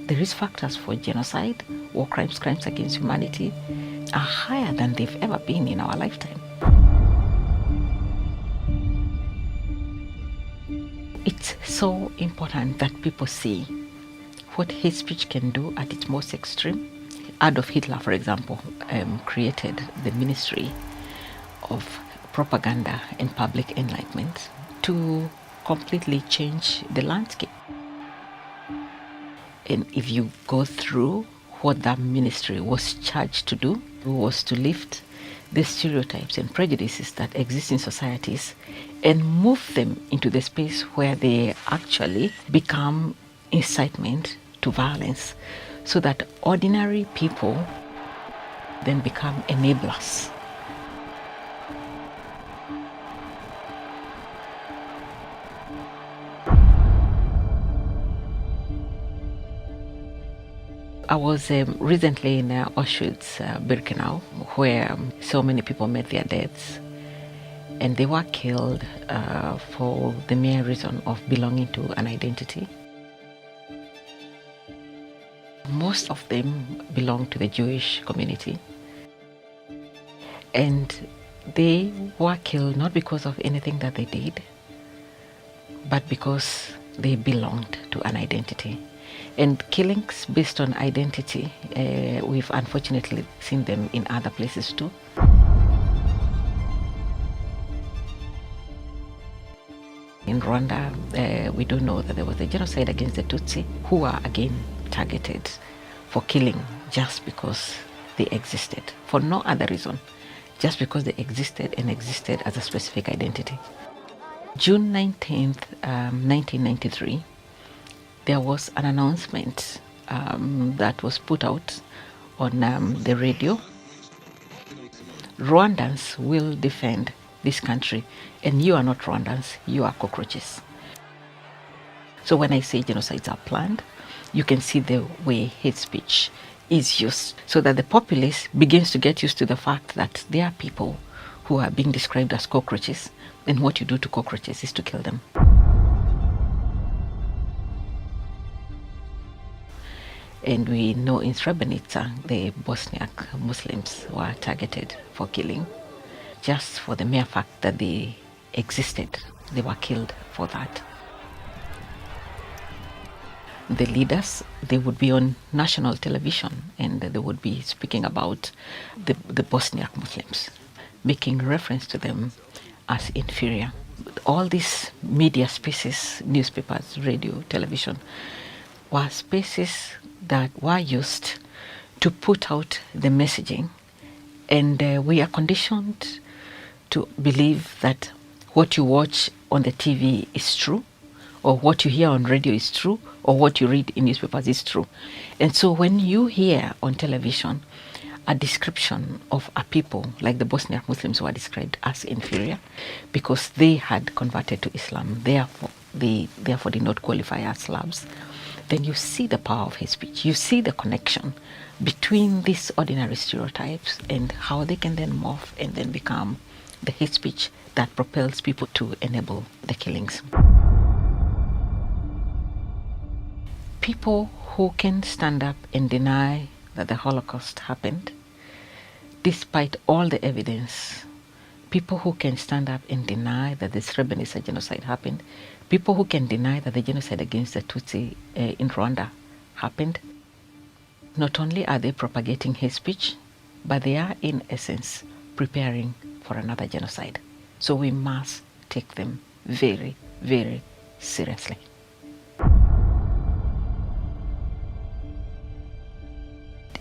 the risk factors for genocide, war crimes, crimes against humanity are higher than they've ever been in our lifetime. It's so important that people see what hate speech can do at its most extreme. Adolf Hitler, for example, created the Ministry of Propaganda and Public Enlightenment to completely change the landscape. And if you go through what that ministry was charged to do, was to lift the stereotypes and prejudices that exist in societies and move them into the space where they actually become incitement to violence, so that ordinary people then become enablers. I was recently in Auschwitz, Birkenau, where so many people met their deaths, and they were killed for the mere reason of belonging to an identity. Most of them belong to the Jewish community, and they were killed not because of anything that they did, but because they belonged to an identity. And killings based on identity, we've unfortunately seen them in other places too. In Rwanda, we do know that there was a genocide against the Tutsi, who are again targeted for killing just because they existed, for no other reason, just because they existed and existed as a specific identity. June 19th, 1993, there was an announcement that was put out on the radio. Rwandans will defend this country, and you are not Rwandans, you are cockroaches. So when I say genocides are planned, you can see the way hate speech is used, so that the populace begins to get used to the fact that there are people who are being described as cockroaches, and what you do to cockroaches is to kill them. And we know in Srebrenica, the Bosniak Muslims were targeted for killing just for the mere fact that they existed. They were killed for that. The leaders, they would be on national television and they would be speaking about the Bosniak Muslims, making reference to them as inferior. All these media spaces, newspapers, radio, television, were spaces that were used to put out the messaging, and we are conditioned to believe that what you watch on the TV is true, or what you hear on radio is true, or what you read in newspapers is true. And so when you hear on television a description of a people like the Bosniak Muslims who are described as inferior because they had converted to Islam, therefore they did not qualify as Slavs, then you see the power of hate speech. You see the connection between these ordinary stereotypes and how they can then morph and then become the hate speech that propels people to enable the killings. People who can stand up and deny that the Holocaust happened, despite all the evidence, people who can stand up and deny that the Srebrenica genocide happened, people who can deny that the genocide against the Tutsi in Rwanda happened, not only are they propagating hate speech, but they are in essence preparing for another genocide. So we must take them very, very seriously.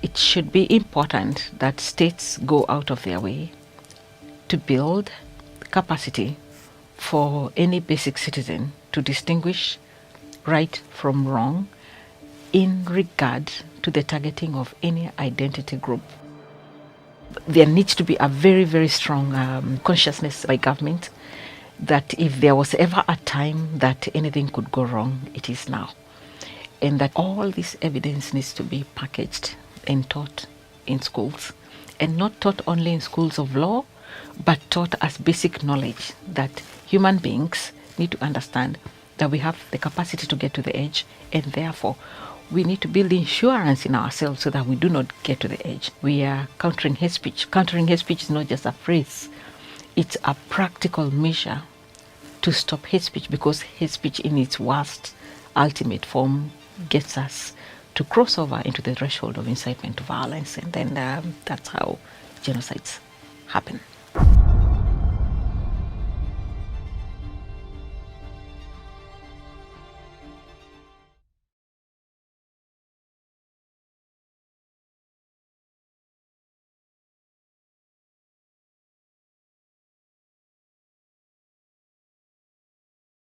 It should be important that states go out of their way to build capacity for any basic citizen to distinguish right from wrong in regard to the targeting of any identity group. There needs to be a very, very strong consciousness by government that if there was ever a time that anything could go wrong, it is now. And that all this evidence needs to be packaged and taught in schools, and not taught only in schools of law, but taught as basic knowledge that human beings need to understand that we have the capacity to get to the edge, and therefore we need to build insurance in ourselves so that we do not get to the edge. We are countering hate speech. Countering hate speech is not just a phrase, it's a practical measure to stop hate speech, because hate speech in its worst, ultimate form gets us to cross over into the threshold of incitement to violence, and then that's how genocides happen.